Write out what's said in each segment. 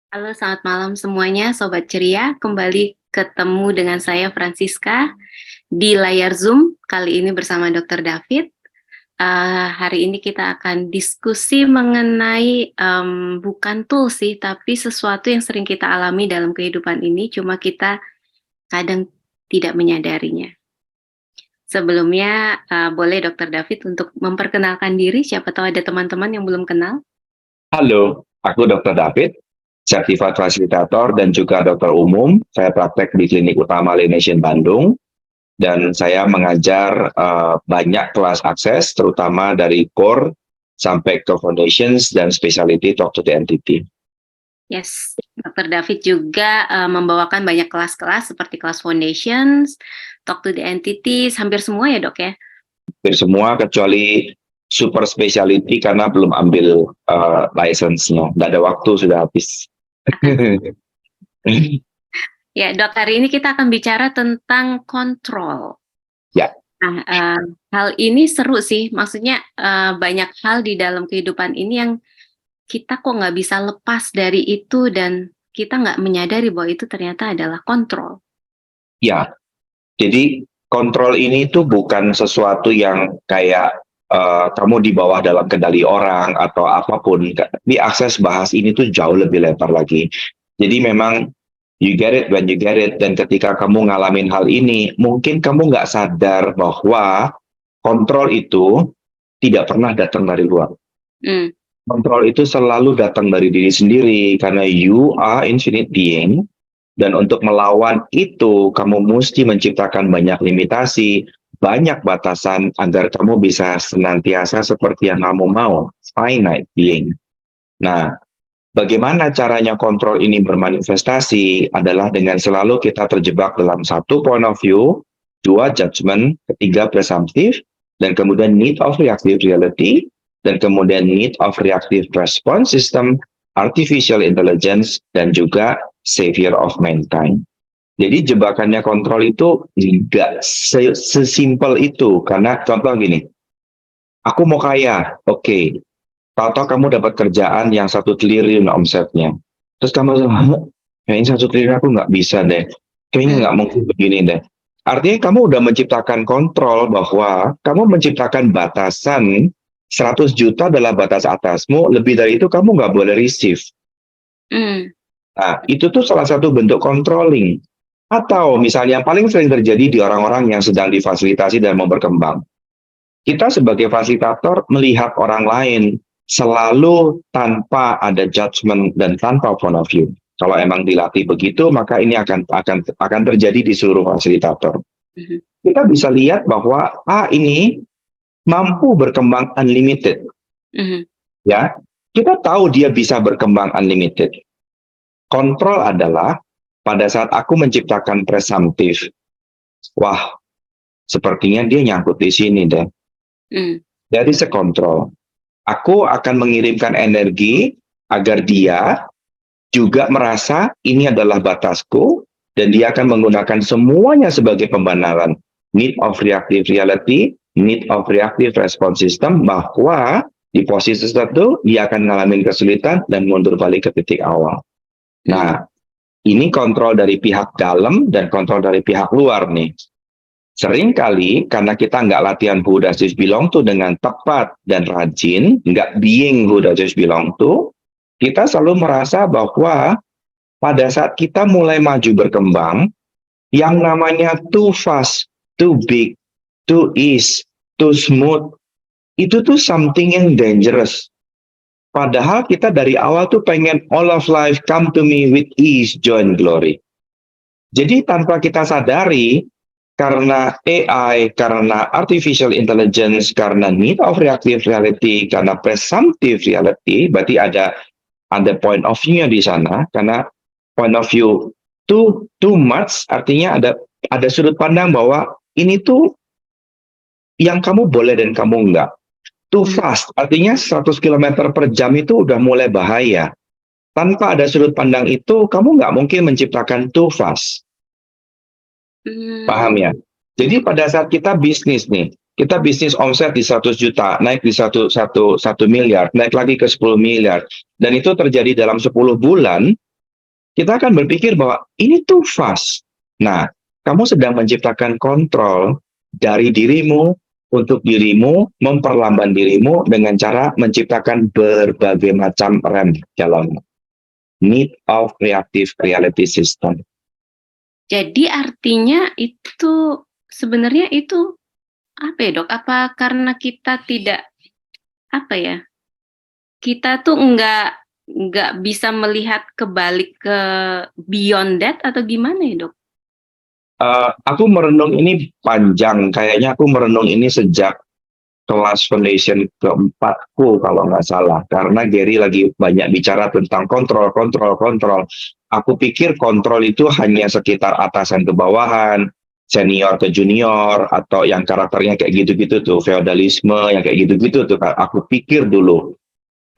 Halo, selamat malam semuanya, Sobat Ceria. Kembali ketemu dengan saya, Francisca, di layar Zoom, kali ini bersama Dr. David. Hari ini kita akan diskusi mengenai, bukan tool sih, tapi sesuatu yang sering kita alami dalam kehidupan ini, cuma kita kadang tidak menyadarinya. Sebelumnya, boleh Dr. David untuk memperkenalkan diri, siapa tahu ada teman-teman yang belum kenal. Halo, aku Dr. David, Certified Fasilitator dan juga dokter umum. Saya praktek di Klinik Utama Laination Bandung, dan saya mengajar banyak kelas akses, terutama dari core sampai ke foundations dan specialty talk to the entity. Yes, Dr. David juga membawakan banyak kelas-kelas seperti kelas foundations, talk to the entities, hampir semua ya dok ya? Hampir semua kecuali super specialty karena belum ambil license-nya. Nggak ada waktu, sudah habis. Ya dok, hari ini kita akan bicara tentang kontrol. Ya. Nah, hal ini seru sih, maksudnya banyak hal di dalam kehidupan ini yang kita kok nggak bisa lepas dari itu dan kita nggak menyadari bahwa itu ternyata adalah kontrol. Ya, jadi kontrol ini tuh bukan sesuatu yang kayak kamu di bawah dalam kendali orang atau apapun. Di akses bahas ini tuh jauh lebih lebar lagi. Jadi memang you get it when you get it, dan ketika kamu ngalamin hal ini, mungkin kamu nggak sadar bahwa kontrol itu tidak pernah datang dari luar. Kontrol itu selalu datang dari diri sendiri, karena you are infinite being, dan untuk melawan itu, kamu mesti menciptakan banyak limitasi, banyak batasan agar kamu bisa senantiasa seperti yang kamu mau, finite being. Nah, bagaimana caranya kontrol ini bermanifestasi adalah dengan selalu kita terjebak dalam satu point of view, dua judgment, ketiga presumptive, dan kemudian need of reactive reality, dan kemudian need of reactive response system, artificial intelligence, dan juga savior of mankind. Jadi jebakannya kontrol itu tidak sesimpel itu, karena contoh gini, aku mau kaya, oke. Tahu-tahu kamu dapat kerjaan yang 1 triliun omsetnya, terus kamu bilang, kayaknya 1 triliun aku nggak bisa deh, kayaknya nggak mungkin begini deh. Artinya kamu udah menciptakan kontrol bahwa kamu menciptakan batasan 100 juta adalah batas atasmu, lebih dari itu kamu nggak boleh receive. Nah, itu tuh salah satu bentuk controlling. Atau misalnya yang paling sering terjadi di orang-orang yang sedang difasilitasi dan mau berkembang. Kita sebagai fasilitator melihat orang lain selalu tanpa ada judgment dan tanpa point of view. Kalau emang dilatih begitu, maka ini akan terjadi di seluruh fasilitator. Kita bisa lihat bahwa ini mampu berkembang unlimited. Ya, kita tahu dia bisa berkembang unlimited. Kontrol adalah pada saat aku menciptakan presumptif, wah, sepertinya dia nyangkut di sini deh. Dari sekontrol, aku akan mengirimkan energi agar dia juga merasa ini adalah batasku, dan dia akan menggunakan semuanya sebagai pembenaran. Need of reactive reality, need of reactive response system, bahwa di posisi tertentu dia akan mengalami kesulitan dan mundur balik ke titik awal. Nah, ini kontrol dari pihak dalam dan kontrol dari pihak luar nih. Seringkali karena kita nggak latihan who does this belong to dengan tepat dan rajin, nggak being who does this belong to, kita selalu merasa bahwa pada saat kita mulai maju berkembang, yang namanya too fast, too big, too easy, too smooth, itu tuh something yang dangerous. Padahal kita dari awal tuh pengen all of life come to me with ease, joy, and glory. Jadi tanpa kita sadari, karena AI, karena artificial intelligence, karena need of reactive reality, karena presumptive reality, berarti ada point of view-nya di sana, karena point of view. Too much artinya ada sudut pandang bahwa ini tuh yang kamu boleh dan kamu enggak. Too fast artinya 100 km per jam itu udah mulai bahaya. Tanpa ada sudut pandang itu, kamu nggak mungkin menciptakan too fast. Paham ya? Jadi pada saat kita bisnis nih, kita bisnis omset di 100 juta, naik di 1 miliar, naik lagi ke 10 miliar, dan itu terjadi dalam 10 bulan, kita akan berpikir bahwa ini too fast. Nah, kamu sedang menciptakan kontrol dari dirimu, untuk dirimu, memperlambat dirimu dengan cara menciptakan berbagai macam rem jalan. Need of reactive reality system. Jadi artinya itu sebenarnya itu apa ya, Dok? Apa karena kita tidak apa ya? Kita tuh nggak bisa melihat kebalik ke beyond that atau gimana ya, Dok? Aku merenung ini panjang. Kayaknya aku merenung ini sejak kelas foundation keempatku kalau nggak salah, karena Gary lagi banyak bicara tentang kontrol. Aku pikir kontrol itu hanya sekitar atasan ke bawahan, senior ke junior, atau yang karakternya kayak gitu-gitu tuh, feodalisme yang kayak gitu-gitu tuh, aku pikir dulu.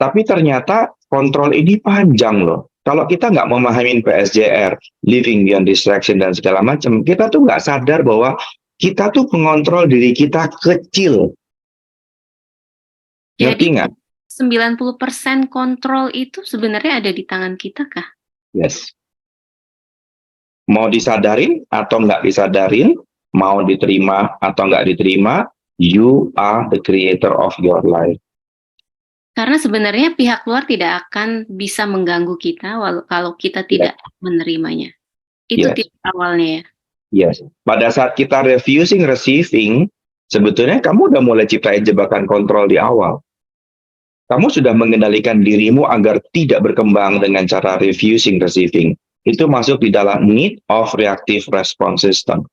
Tapi ternyata kontrol ini panjang loh. Kalau kita nggak memahami PSJR, living beyond distraction dan segala macam, kita tuh nggak sadar bahwa kita tuh mengontrol diri kita kecil. Jadi nggak? 90% kontrol itu sebenarnya ada di tangan kita kah? Yes. Mau disadarin atau nggak disadarin, mau diterima atau nggak diterima, you are the creator of your life. Karena sebenarnya pihak luar tidak akan bisa mengganggu kita kalau kita tidak menerimanya. Itu titik awalnya ya. Yes. Pada saat kita refusing receiving, sebetulnya kamu udah mulai ciptain jebakan kontrol di awal. Kamu sudah mengendalikan dirimu agar tidak berkembang dengan cara refusing receiving. Itu masuk di dalam need of reactive response system.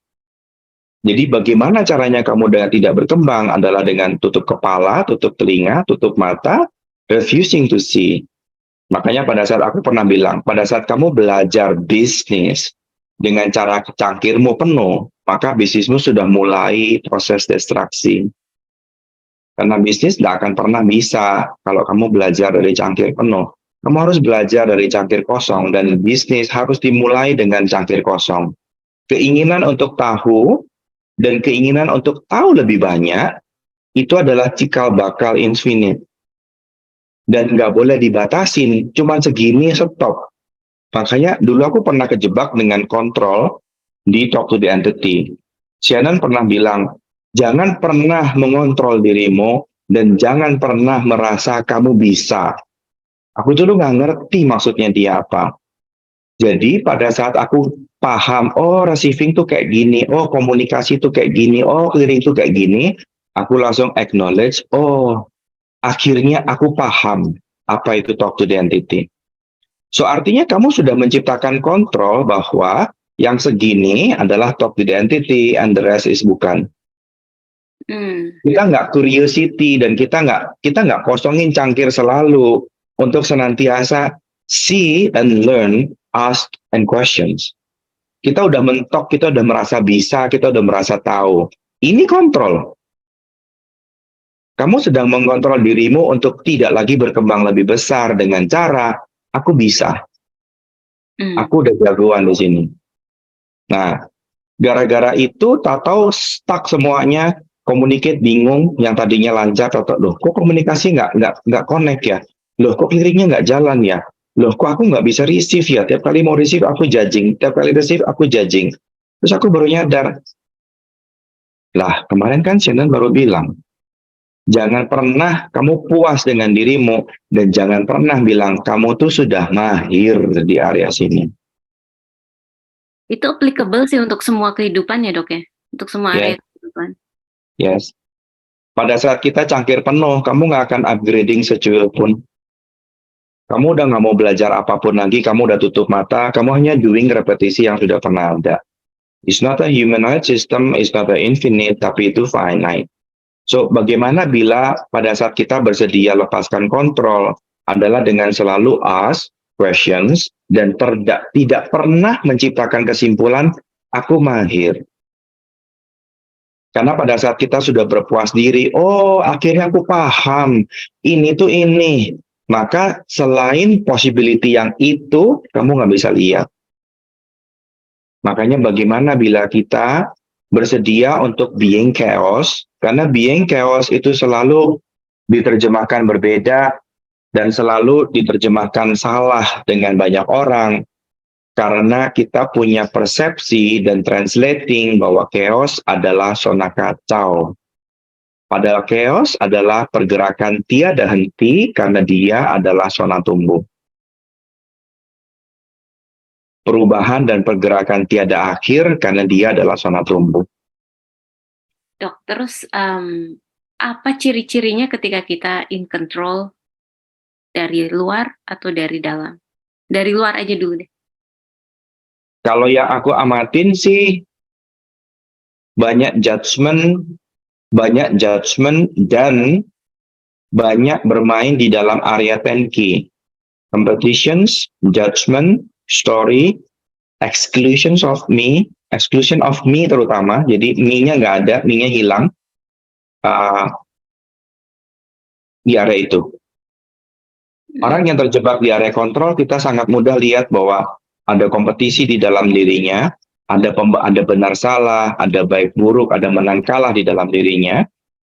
Jadi bagaimana caranya kamu dengan tidak berkembang adalah dengan tutup kepala, tutup telinga, tutup mata, refusing to see. Makanya pada saat aku pernah bilang, pada saat kamu belajar bisnis dengan cara cangkirmu penuh, maka bisnismu sudah mulai proses distraksi. Karena bisnis tidak akan pernah bisa kalau kamu belajar dari cangkir penuh. Kamu harus belajar dari cangkir kosong, dan bisnis harus dimulai dengan cangkir kosong. Keinginan untuk tahu dan keinginan untuk tahu lebih banyak, itu adalah cikal bakal infinite. Dan nggak boleh dibatasin, cuma segini stop. Makanya dulu aku pernah kejebak dengan kontrol di Talk to the Entity. Shannon pernah bilang, jangan pernah mengontrol dirimu dan jangan pernah merasa kamu bisa. Aku dulu nggak ngerti maksudnya dia apa. Jadi pada saat aku paham, oh receiving tuh kayak gini, oh komunikasi tuh kayak gini, oh clearing tuh kayak gini, aku langsung acknowledge, oh akhirnya aku paham apa itu Talk to the Entity. So artinya kamu sudah menciptakan kontrol bahwa yang segini adalah Talk to the Entity and the rest is bukan. Kita nggak curiosity dan kita nggak kosongin cangkir selalu untuk senantiasa see and learn, ask and questions. Kita udah mentok, kita udah merasa bisa, kita udah merasa tahu. Ini kontrol. Kamu sedang mengontrol dirimu untuk tidak lagi berkembang lebih besar dengan cara aku bisa. Aku udah jagoan di sini. Nah, gara-gara itu tahu stuck semuanya. Communicate bingung, yang tadinya lancar, loh kok komunikasi nggak connect ya, loh kok clearingnya nggak jalan ya, loh kok aku nggak bisa receive ya, tiap kali mau receive aku judging, tiap kali receive aku judging. Terus aku baru nyadar, lah kemarin kan Shannon baru bilang, jangan pernah kamu puas dengan dirimu, dan jangan pernah bilang kamu tuh sudah mahir di area sini. Itu applicable sih untuk semua kehidupan ya, Dok ya, untuk semua area kehidupan. Yes. Pada saat kita cangkir penuh, kamu nggak akan upgrading secuil pun. Kamu udah nggak mau belajar apapun lagi, kamu udah tutup mata, kamu hanya doing repetisi yang sudah pernah ada. It's not a humanoid system, it's not a infinite, tapi itu finite. So, bagaimana bila pada saat kita bersedia lepaskan kontrol adalah dengan selalu ask, questions dan tidak pernah menciptakan kesimpulan, aku mahir. Karena pada saat kita sudah berpuas diri, oh akhirnya aku paham, ini tuh ini. Maka selain possibility yang itu, kamu nggak bisa lihat. Makanya bagaimana bila kita bersedia untuk being chaos, karena being chaos itu selalu diterjemahkan berbeda dan selalu diterjemahkan salah dengan banyak orang. Karena kita punya persepsi dan translating bahwa chaos adalah zona kacau. Padahal chaos adalah pergerakan tiada henti karena dia adalah zona tumbuh. Perubahan dan pergerakan tiada akhir karena dia adalah zona tumbuh. Dok, terus apa ciri-cirinya ketika kita in control dari luar atau dari dalam? Dari luar aja dulu deh. Kalau yang aku amatin sih banyak judgment dan banyak bermain di dalam area 10 key. Competitions, judgment, story, exclusion of me terutama, jadi me-nya nggak ada, me-nya hilang di area itu. Orang yang terjebak di area kontrol, kita sangat mudah lihat bahwa ada kompetisi di dalam dirinya, ada benar salah, ada baik buruk, ada menang kalah di dalam dirinya.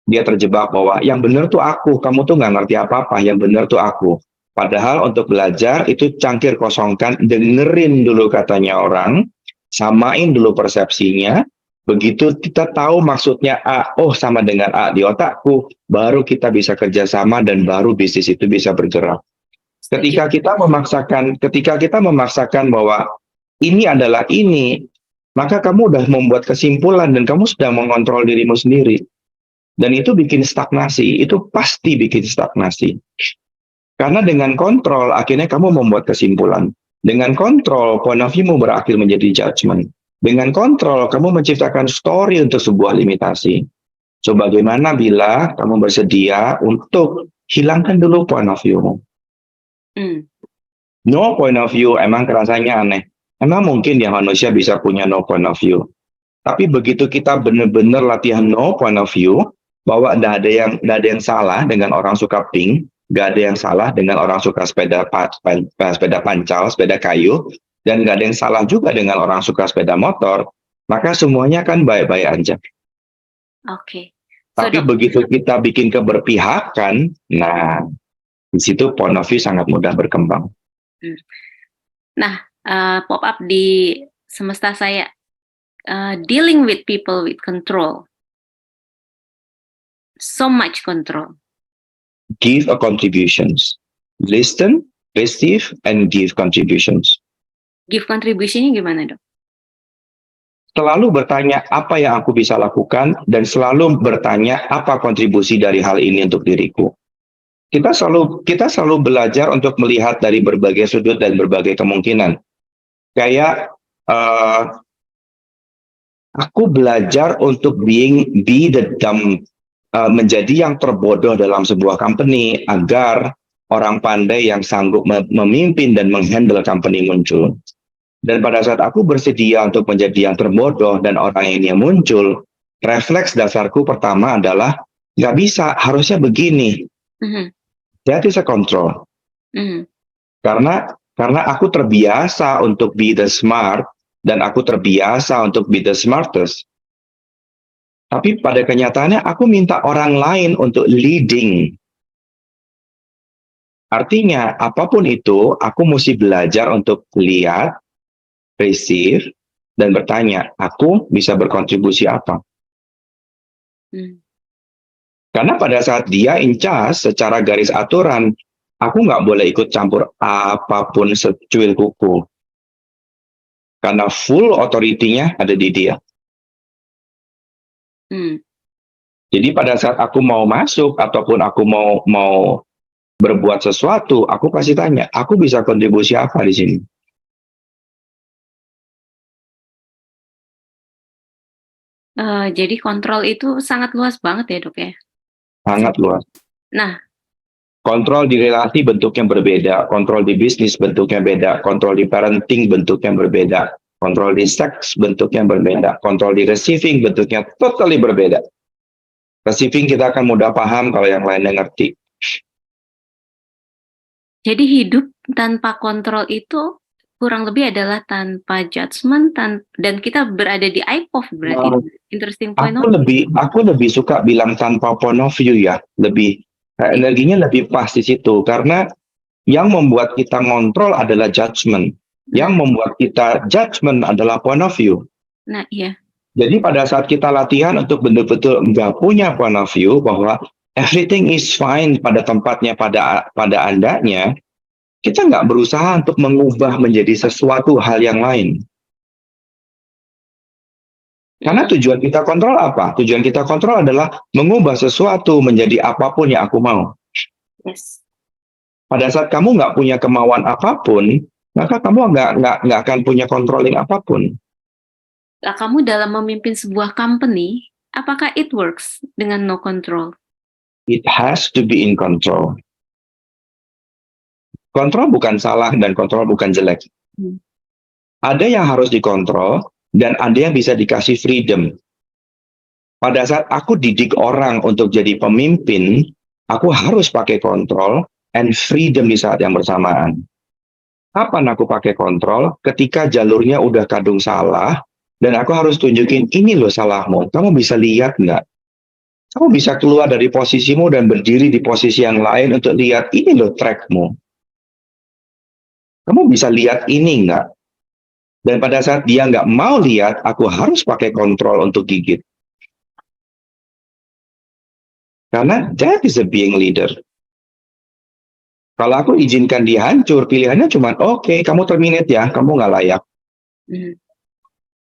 Dia terjebak bahwa yang benar tuh aku, kamu tuh nggak ngerti apa-apa, yang benar tuh aku. Padahal untuk belajar itu cangkir kosongkan, dengerin dulu katanya orang, samain dulu persepsinya, begitu kita tahu maksudnya A, oh sama dengan A di otakku, baru kita bisa kerjasama dan baru bisnis itu bisa bergerak. Ketika kita memaksakan bahwa ini adalah ini, maka kamu udah membuat kesimpulan dan kamu sudah mengontrol dirimu sendiri. Dan itu bikin stagnasi, itu pasti bikin stagnasi. Karena dengan kontrol, akhirnya kamu membuat kesimpulan. Dengan kontrol, point of view-mu berakhir menjadi judgment. Dengan kontrol, kamu menciptakan story untuk sebuah limitasi. So, bagaimana bila kamu bersedia untuk hilangkan dulu point of view-mu? No point of view, emang rasanya aneh. Emang mungkin ya manusia bisa punya no point of view. Tapi begitu kita benar-benar latihan no point of view, bahwa nggak ada yang salah dengan orang suka pink, nggak ada yang salah dengan orang suka sepeda pancal, sepeda kayu, dan nggak ada yang salah juga dengan orang suka sepeda motor, maka semuanya kan baik-baik aja. Oke. Tapi begitu kita bikin keberpihakan, nah di situ point of view sangat mudah berkembang. Nah, pop up di semesta saya, dealing with people with control. So much control. Give a contributions. Listen, receive, and give contributions. Give contribution-nya gimana, Dok? Selalu bertanya apa yang aku bisa lakukan dan selalu bertanya apa kontribusi dari hal ini untuk diriku. Kita selalu belajar untuk melihat dari berbagai sudut dan berbagai kemungkinan. Kayak aku belajar untuk menjadi yang terbodoh dalam sebuah company agar orang pandai yang sanggup memimpin dan menghandle company muncul. Dan pada saat aku bersedia untuk menjadi yang terbodoh dan orang ini yang muncul, refleks dasarku pertama adalah nggak bisa, harusnya begini. That is a control. Karena aku terbiasa untuk be the smart dan aku terbiasa untuk be the smartest. Tapi pada kenyataannya aku minta orang lain untuk leading. Artinya apapun itu aku mesti belajar untuk lihat, receive, dan bertanya, aku bisa berkontribusi apa? Karena pada saat dia in charge secara garis aturan, aku nggak boleh ikut campur apapun secuil kuku. Karena full authority-nya ada di dia. Jadi pada saat aku mau masuk ataupun aku mau berbuat sesuatu, aku pasti tanya, aku bisa kontribusi apa di sini? Jadi kontrol itu sangat luas banget ya, Dok ya? Sangat luas. Nah, Kontrol di relasi bentuknya berbeda, kontrol di bisnis bentuknya beda, kontrol di parenting bentuknya berbeda, kontrol di seks bentuknya berbeda, kontrol di receiving bentuknya totally berbeda. Receiving kita akan mudah paham kalau yang lainnya ngerti. Jadi hidup tanpa kontrol itu kurang lebih adalah tanpa judgment dan kita berada di IPOV berarti. Interesting point. Aku lebih suka bilang tanpa point of view ya, lebih energinya lebih pas di situ karena yang membuat kita ngontrol adalah judgment. Yang membuat kita judgment adalah point of view. Nah, iya. Jadi pada saat kita latihan untuk betul-betul nggak punya point of view bahwa everything is fine pada tempatnya, pada andanya, kita nggak berusaha untuk mengubah menjadi sesuatu hal yang lain. Karena tujuan kita kontrol apa? Tujuan kita kontrol adalah mengubah sesuatu menjadi apapun yang aku mau. Yes. Pada saat kamu nggak punya kemauan apapun, maka kamu nggak akan punya controlling apapun. Lah, kamu dalam memimpin sebuah company, apakah it works dengan no control? It has to be in control. Kontrol bukan salah dan kontrol bukan jelek. Ada yang harus dikontrol dan ada yang bisa dikasih freedom. Pada saat aku didik orang untuk jadi pemimpin, aku harus pakai kontrol and freedom di saat yang bersamaan. Kapan aku pakai kontrol? Ketika jalurnya udah kadung salah, dan aku harus tunjukin, ini loh salahmu. Kamu bisa lihat nggak? Kamu bisa keluar dari posisimu dan berdiri di posisi yang lain untuk lihat, ini loh trackmu. Kamu bisa lihat ini nggak? Dan pada saat dia nggak mau lihat, aku harus pakai kontrol untuk gigit. Karena that is a being leader. Kalau aku izinkan dia hancur, pilihannya cuma, oke, kamu terminate ya, kamu nggak layak.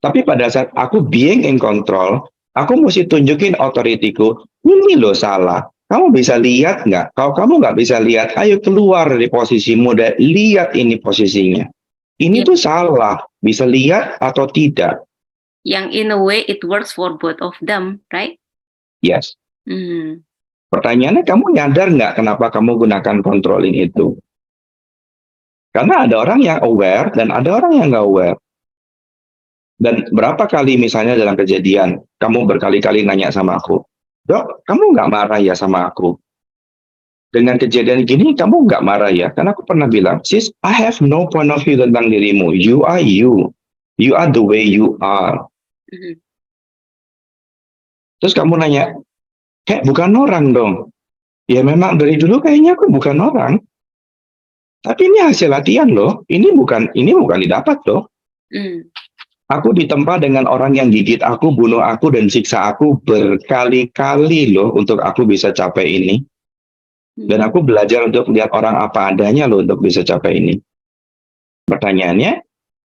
Tapi pada saat aku being in control, aku mesti tunjukin otoritiku, ini loh salah. Kamu bisa lihat nggak? Kalau kamu nggak bisa lihat, ayo keluar dari posisimu dan lihat ini posisinya. Ini tuh salah. Bisa lihat atau tidak? Yang in a way it works for both of them, right? Yes. Pertanyaannya, kamu nyadar nggak kenapa kamu gunakan controlling itu? Karena ada orang yang aware dan ada orang yang nggak aware. Dan berapa kali misalnya dalam kejadian, kamu berkali-kali nanya sama aku, Dok, kamu nggak marah ya sama aku? Dengan kejadian gini, kamu nggak marah ya? Karena aku pernah bilang, Sis, I have no point of view tentang dirimu. You are you. You are the way you are. Terus kamu nanya, kayak bukan orang dong. Ya memang dari dulu kayaknya aku bukan orang. Tapi ini hasil latihan loh. Ini bukan didapat loh. Aku ditempa dengan orang yang gigit aku, bunuh aku, dan siksa aku berkali-kali loh untuk aku bisa capai ini. Dan aku belajar untuk melihat orang apa adanya loh untuk bisa capai ini. Pertanyaannya,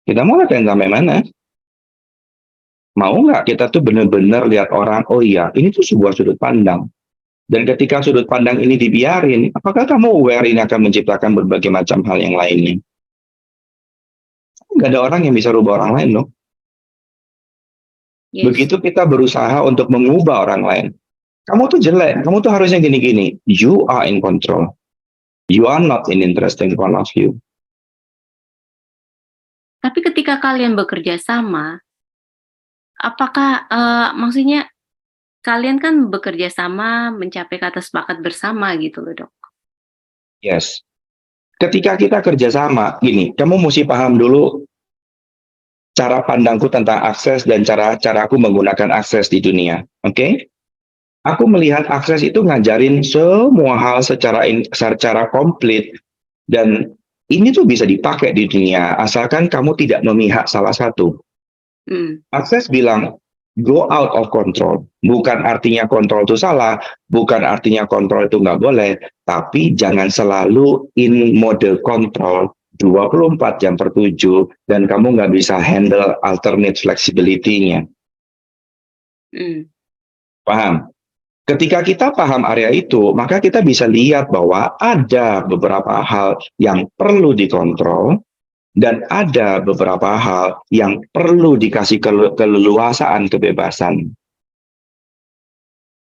kita mau latihan sampai mana? Mau nggak kita tuh benar-benar lihat orang, oh iya, ini tuh sebuah sudut pandang. Dan ketika sudut pandang ini dibiarin, apakah kamu aware ini akan menciptakan berbagai macam hal yang lainnya? Nggak ada orang yang bisa rubah orang lain loh. Yes. Begitu kita berusaha untuk mengubah orang lain. Kamu tuh jelek, kamu tuh harusnya gini-gini. You are in control. You are not in interesting point of view. Tapi ketika kalian bekerja sama, apakah maksudnya kalian kan bekerja sama mencapai kata sepakat bersama gitu loh, Dok? Yes. Ketika kita kerja sama, gini, kamu mesti paham dulu cara pandangku tentang akses dan cara aku menggunakan akses di dunia. Oke? Aku melihat akses itu ngajarin semua hal secara komplit, dan ini tuh bisa dipakai di dunia asalkan kamu tidak memihak salah satu. Akses bilang go out of control, bukan artinya kontrol itu salah, bukan artinya kontrol itu nggak boleh, tapi jangan selalu in mode kontrol 24 jam per 7 dan kamu nggak bisa handle alternate flexibility-nya. Paham? Ketika kita paham area itu, maka kita bisa lihat bahwa ada beberapa hal yang perlu dikontrol dan ada beberapa hal yang perlu dikasih keleluasaan, kebebasan.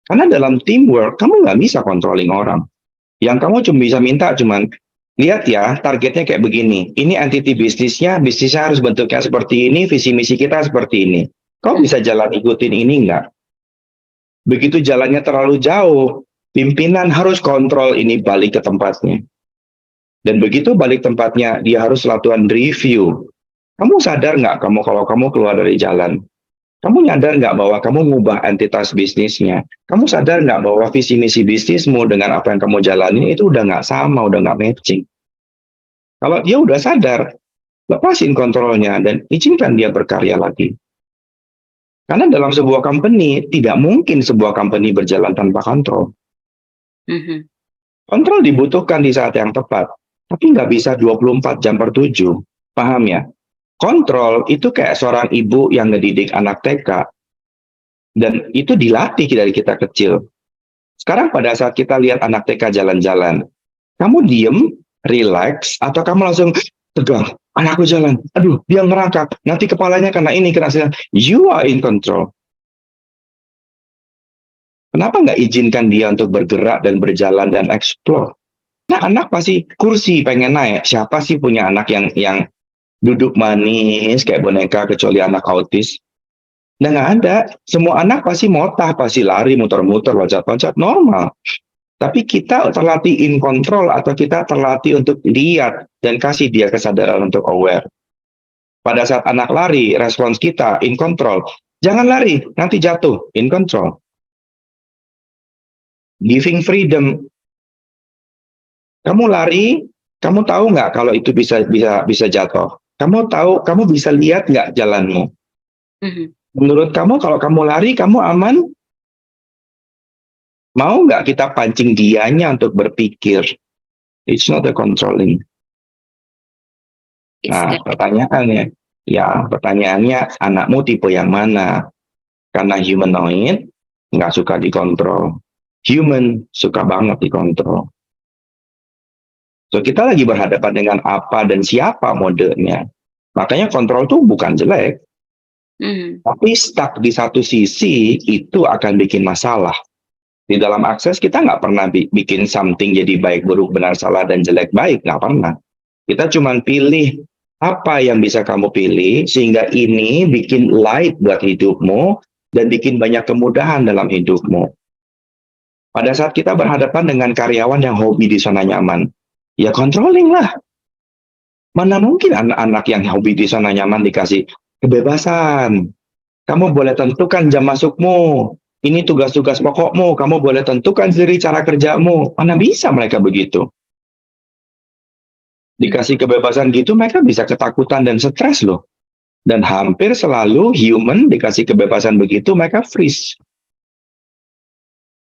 Karena dalam teamwork, kamu nggak bisa controlling orang. Yang kamu cuma bisa minta cuman, lihat ya, targetnya kayak begini. Ini entity bisnisnya harus bentuknya seperti ini, visi misi kita seperti ini. Kau bisa jalan ikutin ini enggak? Begitu jalannya terlalu jauh, pimpinan harus kontrol ini balik ke tempatnya. Dan begitu balik tempatnya, dia harus lakukan review. Kamu sadar nggak kalau kamu keluar dari jalan? Kamu nyadar nggak bahwa kamu ngubah entitas bisnisnya? Kamu sadar nggak bahwa visi misi bisnismu dengan apa yang kamu jalani itu udah nggak sama, udah nggak matching? Kalau dia udah sadar, lepasin kontrolnya dan izinkan dia berkarya lagi. Karena dalam sebuah company, tidak mungkin sebuah company berjalan tanpa kontrol. Kontrol dibutuhkan di saat yang tepat, tapi nggak bisa 24 jam per 7. Paham ya? Kontrol itu kayak seorang ibu yang ngedidik anak TK. Dan itu dilatih dari kita kecil. Sekarang pada saat kita lihat anak TK jalan-jalan, kamu diem, relax, atau kamu langsung tegang, anakku jalan, aduh dia ngerangkak, nanti kepalanya kena ini, kena sini. You are in control. Kenapa nggak izinkan dia untuk bergerak dan berjalan dan explore? Nah, anak pasti kursi pengen naik. Siapa sih punya anak yang duduk manis kayak boneka kecuali anak autis? Nah, nggak ada. Semua anak pasti motah, pasti lari, muter-muter, loncat-loncat, normal. Tapi kita terlatih in control atau kita terlatih untuk lihat dan kasih dia kesadaran untuk aware. Pada saat anak lari, respons kita in control. Jangan lari, nanti jatuh, in control. Giving freedom. Kamu lari, kamu tahu nggak kalau itu bisa jatuh? Kamu tahu, kamu bisa lihat nggak jalanmu? Menurut kamu kalau kamu lari, kamu aman? Mau nggak kita pancing dianya untuk berpikir? It's not a controlling. Nah, pertanyaannya, anakmu tipe yang mana? Karena humanoid nggak suka dikontrol. Human suka banget dikontrol. So, kita lagi berhadapan dengan apa dan siapa modenya. Makanya kontrol tuh bukan jelek. Tapi stuck di satu sisi itu akan bikin masalah. Di dalam akses kita nggak pernah bikin something jadi baik, buruk, benar, salah, dan jelek, baik. Nggak pernah. Kita cuma pilih apa yang bisa kamu pilih sehingga ini bikin light buat hidupmu dan bikin banyak kemudahan dalam hidupmu. Pada saat kita berhadapan dengan karyawan yang hobi di zona nyaman, ya controlling lah. Mana mungkin anak-anak yang hobi di zona nyaman dikasih kebebasan. Kamu boleh tentukan jam masukmu. Ini tugas-tugas pokokmu. Kamu boleh tentukan sendiri cara kerjamu. Mana bisa mereka begitu? Dikasih kebebasan gitu, mereka bisa ketakutan dan stres loh. Dan hampir selalu human dikasih kebebasan begitu, mereka freeze.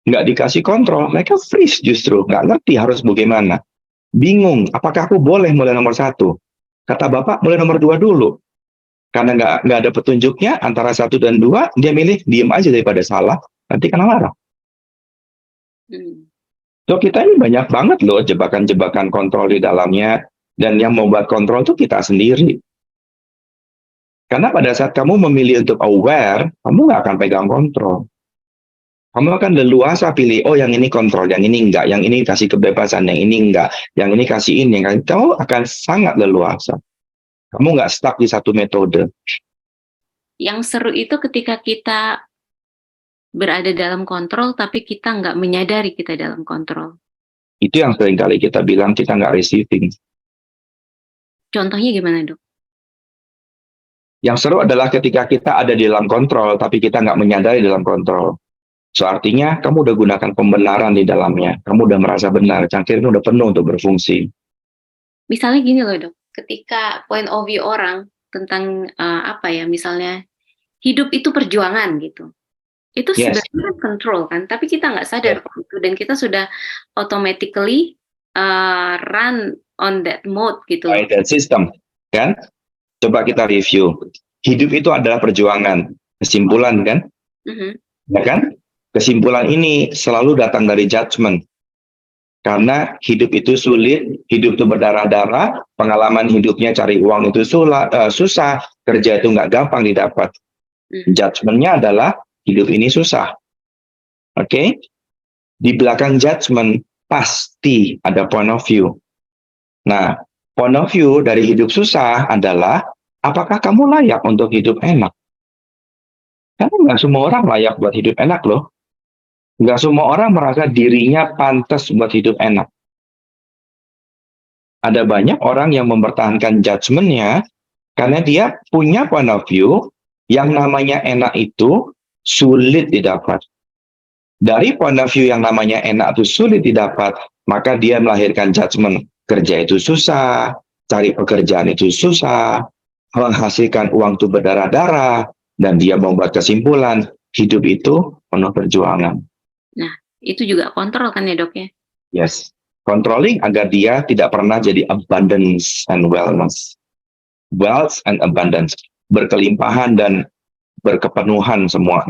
Nggak dikasih kontrol, mereka freeze justru. Nggak ngerti harus bagaimana. Bingung, apakah aku boleh mulai nomor 1? Kata bapak, mulai nomor 2 dulu. Karena nggak ada petunjuknya antara 1 dan 2, dia milih diem aja daripada salah, nanti kena marah. So, kita ini banyak banget loh jebakan-jebakan kontrol di dalamnya, dan yang membuat kontrol itu kita sendiri. Karena pada saat kamu memilih untuk aware, kamu nggak akan pegang kontrol. Kamu akan leluasa pilih, oh yang ini kontrol, yang ini enggak, yang ini kasih kebebasan, yang ini enggak, yang ini kasih ini. Kamu akan sangat leluasa. Kamu nggak stuck di satu metode. Yang seru itu ketika kita berada dalam kontrol, tapi kita nggak menyadari kita dalam kontrol. Itu yang sering kali kita bilang kita nggak receiving. Contohnya gimana, Dok? Yang seru adalah ketika kita ada di dalam kontrol, tapi kita nggak menyadari dalam kontrol. So, artinya kamu udah gunakan pembenaran di dalamnya. Kamu udah merasa benar, cangkirmu udah penuh untuk berfungsi. Misalnya gini loh, Dok. Ketika point of view orang tentang misalnya hidup itu perjuangan gitu. Itu sebenarnya control kan, tapi kita nggak sadar itu, dan kita sudah automatically run on that mode gitu. By that system, kan? Coba kita review. Hidup itu adalah perjuangan, kesimpulan kan? Ya kan? Kesimpulan ini selalu datang dari judgment. Karena hidup itu sulit, hidup itu berdarah-darah, pengalaman hidupnya cari uang itu susah, kerja itu nggak gampang didapat. Judgment-nya adalah hidup ini susah. Oke? Di belakang judgment pasti ada point of view. Nah, point of view dari hidup susah adalah, apakah kamu layak untuk hidup enak? Karena nggak semua orang layak buat hidup enak loh. Nggak semua orang merasa dirinya pantas buat hidup enak. Ada banyak orang yang mempertahankan judgement-nya karena dia punya point of view yang namanya enak itu sulit didapat. Dari point of view yang namanya enak itu sulit didapat, maka dia melahirkan judgement. Kerja itu susah, cari pekerjaan itu susah, menghasilkan uang itu berdarah-darah, dan dia membuat kesimpulan, hidup itu penuh perjuangan. Nah, itu juga kontrol kan ya dok ya? Yes, controlling agar dia tidak pernah jadi abundance and wellness. Wealth and abundance, berkelimpahan dan berkepenuhan semua.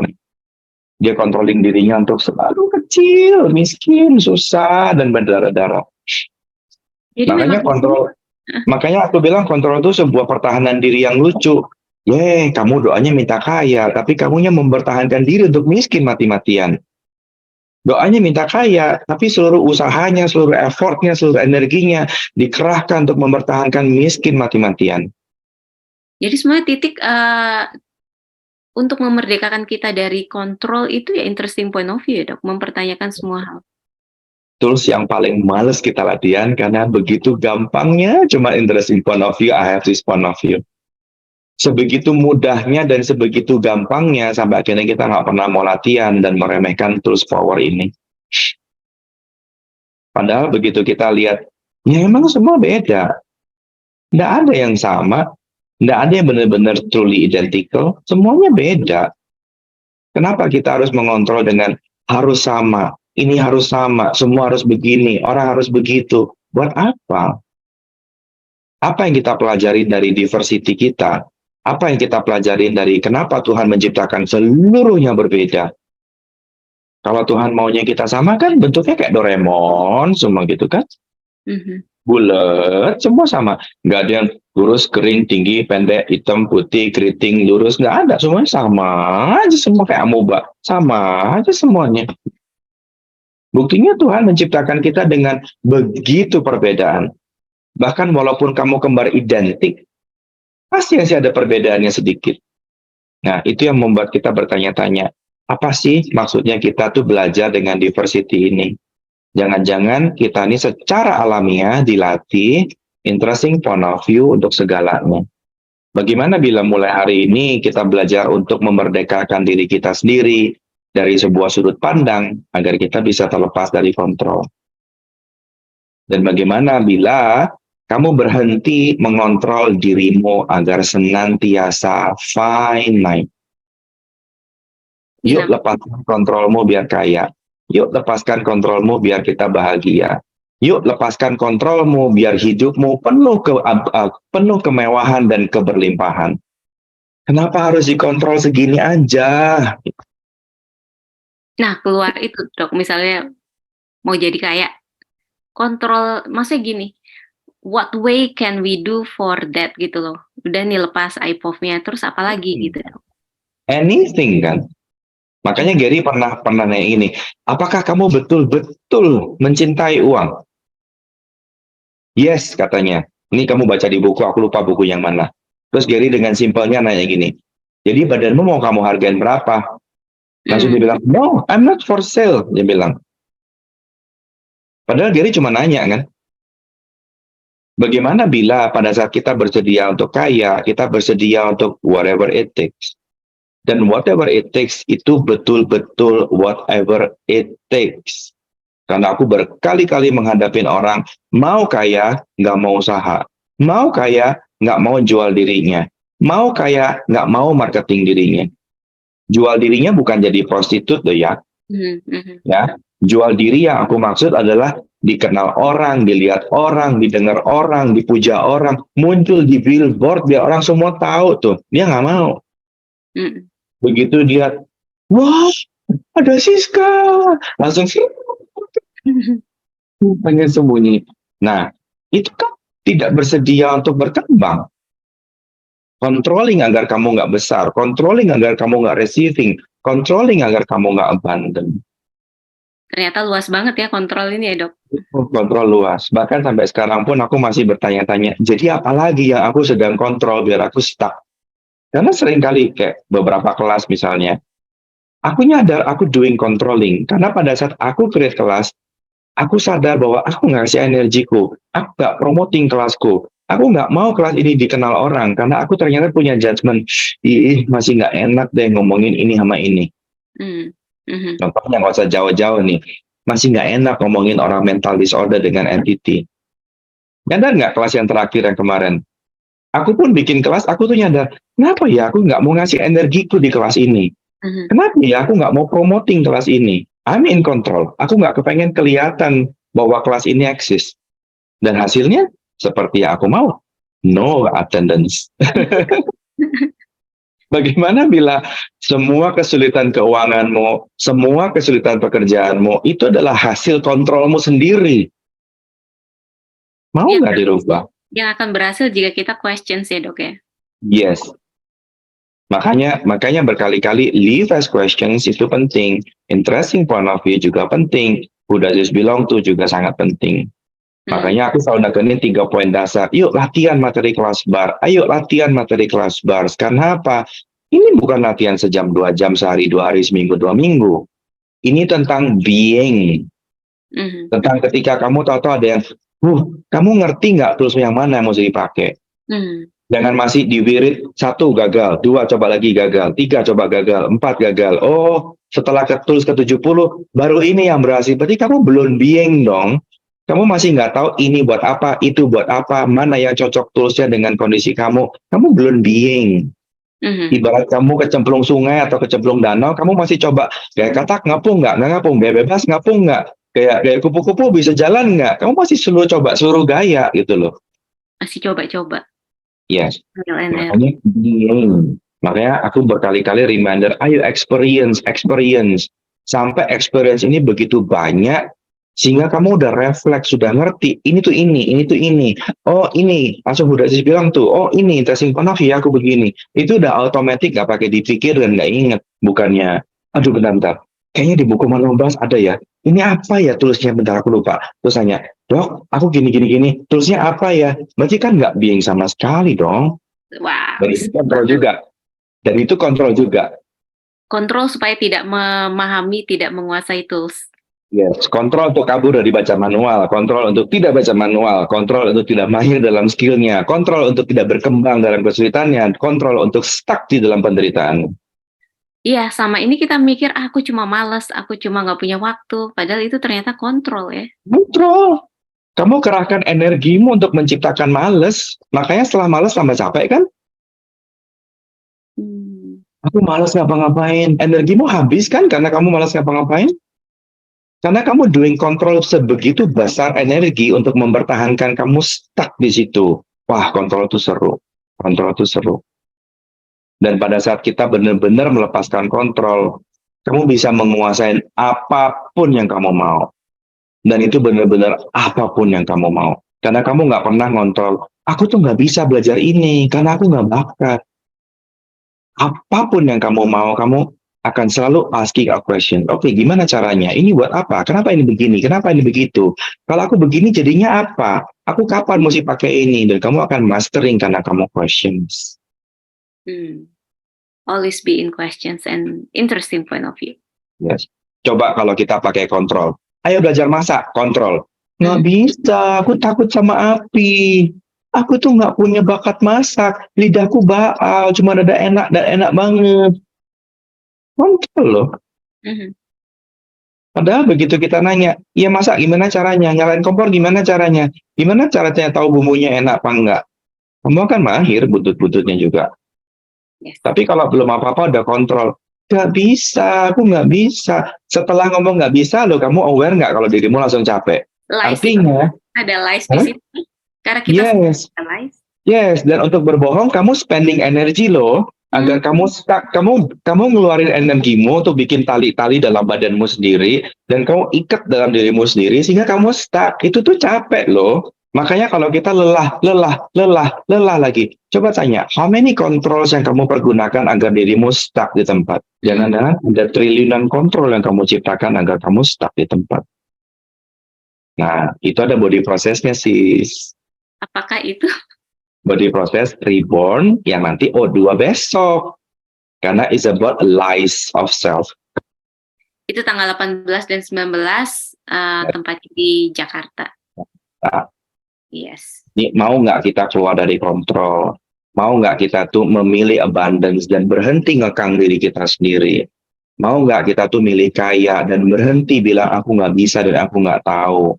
Dia controlling dirinya untuk selalu kecil, miskin, susah, dan berdarah-darah. Jadi Makanya memang kontrol, makanya aku bilang kontrol itu sebuah pertahanan diri yang lucu. Kamu doanya minta kaya, tapi kamunya mempertahankan diri untuk miskin mati-matian. Doanya minta kaya, tapi seluruh usahanya, seluruh effortnya, seluruh energinya dikerahkan untuk mempertahankan miskin mati-matian. jadi sebenarnya titik untuk memerdekakan kita dari kontrol itu ya interesting point of view ya dok, mempertanyakan semua hal. Tools yang paling males kita latihan karena begitu gampangnya cuma interesting point of view, I have this point of view. Sebegitu mudahnya dan sebegitu gampangnya sampai akhirnya kita nggak pernah mau latihan dan meremehkan tools power ini. Padahal begitu kita lihat, ya emang semua beda. Nggak ada yang sama, nggak ada yang benar-benar truly identical, semuanya beda. Kenapa kita harus mengontrol dengan harus sama, ini harus sama, semua harus begini, orang harus begitu. Buat apa? Apa yang kita pelajari dari diversity kita? Apa yang kita pelajari dari kenapa Tuhan menciptakan seluruhnya berbeda? Kalau Tuhan maunya kita sama kan bentuknya kayak Doraemon, semua gitu kan? Bulat, semua sama. Nggak ada yang lurus, kering, tinggi, pendek, hitam, putih, keriting, lurus. Nggak ada, semuanya sama aja, semua kayak amoeba. Sama aja semuanya. Buktinya Tuhan menciptakan kita dengan begitu perbedaan. Bahkan walaupun kamu kembar identik, pasti masih ada perbedaannya sedikit. Nah, itu yang membuat kita bertanya-tanya, apa sih maksudnya kita tuh belajar dengan diversity ini? Jangan-jangan kita ini secara alamiah dilatih interesting point of view untuk segalanya. Bagaimana bila mulai hari ini kita belajar untuk memerdekakan diri kita sendiri dari sebuah sudut pandang agar kita bisa terlepas dari kontrol? Dan bagaimana bila kamu berhenti mengontrol dirimu agar senantiasa finite? Yuk lepaskan kontrolmu biar kaya. Yuk lepaskan kontrolmu biar kita bahagia. Yuk lepaskan kontrolmu biar hidupmu penuh kemewahan dan keberlimpahan. Kenapa harus dikontrol segini aja? Nah, keluar itu dok, misalnya mau jadi kaya, kontrol, maksudnya gini, what way can we do for that gitu loh. Udah nih lepas IPOV-nya, terus apa lagi gitu dok? Anything kan? Makanya Gary pernah nanya ini, apakah kamu betul-betul mencintai uang? Yes, katanya. Ini kamu baca di buku, aku lupa buku yang mana. Terus Gary dengan simpelnya nanya gini, jadi badanmu mau kamu hargain berapa? Langsung dia bilang, no, I'm not for sale, dia bilang. Padahal Gary cuma nanya kan. Bagaimana bila pada saat kita bersedia untuk kaya, kita bersedia untuk whatever it takes. Dan whatever it takes itu betul-betul whatever it takes. Karena aku berkali-kali menghadapin orang, mau kaya, nggak mau usaha. Mau kaya, nggak mau jual dirinya. Mau kaya, nggak mau marketing dirinya. Jual dirinya bukan jadi prostitut loh ya. Ya, jual diri yang aku maksud adalah dikenal orang, dilihat orang, didengar orang, dipuja orang, muncul di billboard biar orang semua tahu tuh. Dia nggak mau. Begitu dia, wah, ada Siska, langsung sih pengen sembunyi. Nah, itu kan tidak bersedia untuk berkembang. Controlling agar kamu nggak besar, controlling agar kamu nggak receiving, controlling agar kamu nggak abundant. Ternyata luas banget ya kontrol ini ya, Dok. Kontrol luas. Bahkan sampai sekarang pun aku masih bertanya-tanya, jadi apa lagi yang aku sedang kontrol biar aku stuck? Karena seringkali kayak beberapa kelas misalnya, aku nyadar aku doing controlling. Karena pada saat aku create kelas, aku sadar bahwa aku nggak kasih energiku, aku nggak promoting kelasku, aku nggak mau kelas ini dikenal orang, karena aku ternyata punya judgement, ih masih nggak enak deh ngomongin ini sama ini. Hmm. Mhm. Contohnya nggak usah jauh-jauh nih, masih nggak enak ngomongin orang mental disorder dengan entity. Nyadar nggak kelas yang terakhir yang kemarin? Aku pun bikin kelas, aku tuh nyadar, kenapa ya aku nggak mau ngasih energiku di kelas ini? Mhm. Kenapa ya aku nggak mau promoting kelas ini? I'm in control. Aku nggak kepengen kelihatan bahwa kelas ini eksis. Dan hasilnya seperti yang aku mau. No attendance. Bagaimana bila semua kesulitan keuanganmu, semua kesulitan pekerjaanmu, itu adalah hasil kontrolmu sendiri? Mau Yang, nggak dirubah? yang akan berhasil jika kita questions ya, Dok ya. Yes. Makanya berkali-kali leave as questions itu penting. Interesting point of view juga penting. Who does this belong to juga sangat penting. Makanya aku selalu nekenin 3 poin dasar. Yuk latihan materi kelas bar. Ayo latihan materi kelas bar. Karena apa? Ini bukan latihan sejam 2 jam sehari 2 hari seminggu 2 minggu. Ini tentang being. Mhm. Tentang ketika kamu tahu-tahu ada yang, kamu ngerti nggak tools yang mana yang mesti dipakai? Mhm. Jangan masih diwirit 1 gagal, 2 coba lagi gagal, 3 coba gagal, 4 gagal. Oh, setelah tulis ke-70 baru ini yang berhasil. Berarti kamu belum being dong. Kamu masih nggak tahu ini buat apa, itu buat apa, mana yang cocok toolsnya dengan kondisi kamu. Kamu belum being. Mhm. Ibarat kamu kecemplung sungai atau kecemplung danau, kamu masih coba kayak katak ngapung nggak ngapung, bebas ngapung nggak, kayak kupu-kupu bisa jalan nggak. Kamu masih suruh gaya gitu loh. Masih coba-coba. Yes. Trial and error. Makanya makanya aku berkali-kali reminder, ayo experience. Sampai experience ini begitu banyak, sehingga kamu udah refleks, sudah ngerti, ini tuh ini. Oh ini, langsung udah sih bilang tuh, oh ini, tracing point of view aku begini. Itu udah otomatis, gak pakai dipikir dan gak inget. Bukannya, aduh bentar. Kayaknya di buku manual bahas ada ya. Ini apa ya tulisnya, bentar aku lupa. Terus tanya, Dok, aku gini. Tulisnya apa ya? Berarti kan nggak being sama sekali dong. Wow. Dan itu kontrol juga. Dan itu kontrol juga. Kontrol supaya tidak memahami, tidak menguasai tools. Yes, kontrol untuk kabur dari baca manual, kontrol untuk tidak baca manual, kontrol untuk tidak mahir dalam skillnya, kontrol untuk tidak berkembang dalam kesulitannya, kontrol untuk stuck di dalam penderitaan. Iya, sama ini kita mikir, aku cuma malas, aku cuma nggak punya waktu. Padahal itu ternyata kontrol ya. Kontrol. Kamu kerahkan energimu untuk menciptakan males. Makanya setelah males tambah capek kan? Aku malas ngapa-ngapain. Energimu habis kan karena kamu malas ngapa-ngapain? Karena kamu doing control sebegitu besar energi untuk mempertahankan kamu stuck di situ. Wah, kontrol itu seru. Kontrol itu seru. Dan pada saat kita benar-benar melepaskan kontrol, kamu bisa menguasai apapun yang kamu mau. Dan itu benar-benar apapun yang kamu mau. Karena kamu nggak pernah ngontrol, aku tuh nggak bisa belajar ini, karena aku nggak bakat. Apapun yang kamu mau, kamu akan selalu asking a question. Oke, gimana caranya? Ini buat apa? Kenapa ini begini? Kenapa ini begitu? Kalau aku begini jadinya apa? Aku kapan mesti pakai ini? Dan kamu akan mastering karena kamu questions. Always be in questions and interesting point of view. Yes. Coba kalau kita pakai kontrol. Ayo belajar masak, kontrol. Nggak bisa, aku takut sama api. Aku tuh nggak punya bakat masak. Lidahku baal, cuma ada enak dan enak banget. Kontrol loh. Padahal begitu kita nanya, iya masak gimana caranya? Nyalain kompor gimana caranya? Gimana caranya tahu bumbunya enak apa enggak? Kamu kan mahir butut-bututnya juga. Yes. Tapi kalau belum apa-apa udah kontrol. Gak bisa, aku nggak bisa. Setelah ngomong nggak bisa, loh kamu aware nggak kalau dirimu langsung capek? Lies. Artinya ada lies di situ. Karena kita lies. Yes, dan untuk berbohong kamu spending energi loh. Agar kamu stuck, kamu ngeluarin energimu untuk bikin tali-tali dalam badanmu sendiri dan kamu ikat dalam dirimu sendiri sehingga kamu stuck. Itu tuh capek loh. Makanya kalau kita lelah lagi, coba tanya, how many controls yang kamu pergunakan agar dirimu stuck di tempat? Jangan-jangan ada triliunan kontrol yang kamu ciptakan agar kamu stuck di tempat. Nah, itu ada body prosesnya, sis. Apakah itu? Body process reborn yang nanti O2 besok. Karena it's about lies of self. Itu tanggal 18 dan 19 tempatnya di Jakarta. Nah, Yes. mau nggak kita keluar dari kontrol? Mau nggak kita tuh memilih abundance dan berhenti ngekang diri kita sendiri? Mau nggak kita tuh milih kaya dan berhenti bilang aku nggak bisa dan aku nggak tahu?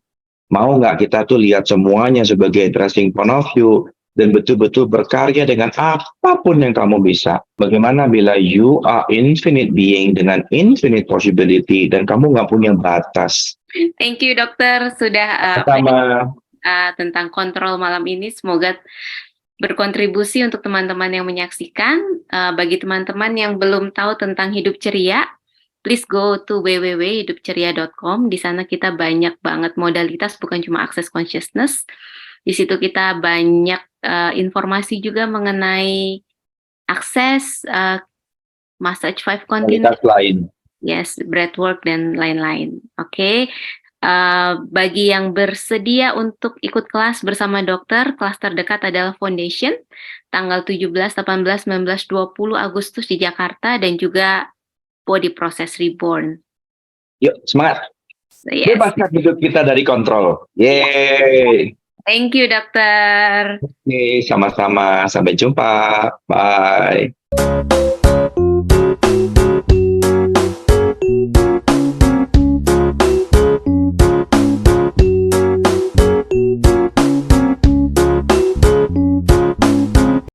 Mau nggak kita tuh lihat semuanya sebagai interesting point of view dan betul-betul berkarya dengan apapun yang kamu bisa? Bagaimana bila you are infinite being dengan infinite possibility dan kamu nggak punya batas? Thank you dokter sudah Pertama, tentang kontrol malam ini. Semoga berkontribusi untuk teman-teman yang menyaksikan. Bagi teman-teman yang belum tahu tentang hidup ceria, please go to www.hidupceria.com. Di sana kita banyak banget modalitas, bukan cuma access consciousness. Di situ kita banyak informasi juga mengenai akses massage 5 continent, lain. yes, breathwork dan lain-lain. Oke. Bagi yang bersedia untuk ikut kelas bersama dokter, kelas terdekat adalah Foundation, tanggal 17, 18, 19, 20 Agustus di Jakarta, dan juga Body Process Reborn. Yuk, semangat. Yes. Bebaskan hidup kita dari kontrol. Yeay. Thank you, dokter. Oke, sama-sama. Sampai jumpa. Bye.